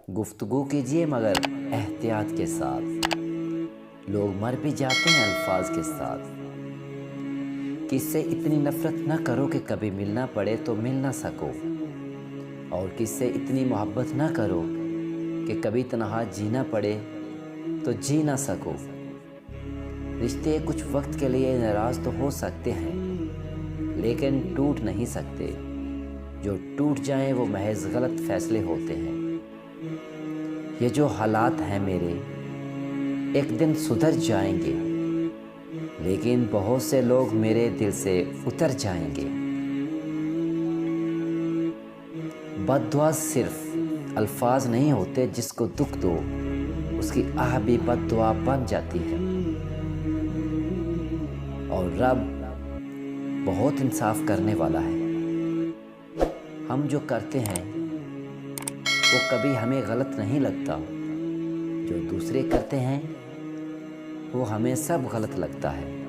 गुफ्तगू कीजिए मगर एहतियात के साथ। लोग मर भी जाते हैं अल्फाज के साथ। किससे इतनी नफरत न करो कि कभी मिलना पड़े तो मिल ना सको, और किससे इतनी मोहब्बत न करो कि कभी तन्हा जीना पड़े तो जी ना सको। रिश्ते कुछ वक्त के लिए नाराज़ तो हो सकते हैं, लेकिन टूट नहीं सकते। जो टूट जाएं वो महज गलत फैसले होते हैं। ये जो हालात हैं मेरे, एक दिन सुधर जाएंगे, लेकिन बहुत से लोग मेरे दिल से उतर जाएंगे। बद्दुआ सिर्फ अल्फाज नहीं होते, जिसको दुख दो उसकी आह भी बद्दुआ बन जाती है। और रब बहुत इंसाफ करने वाला है। हम जो करते हैं वो कभी हमें गलत नहीं लगता, जो दूसरे करते हैं वो हमें सब गलत लगता है।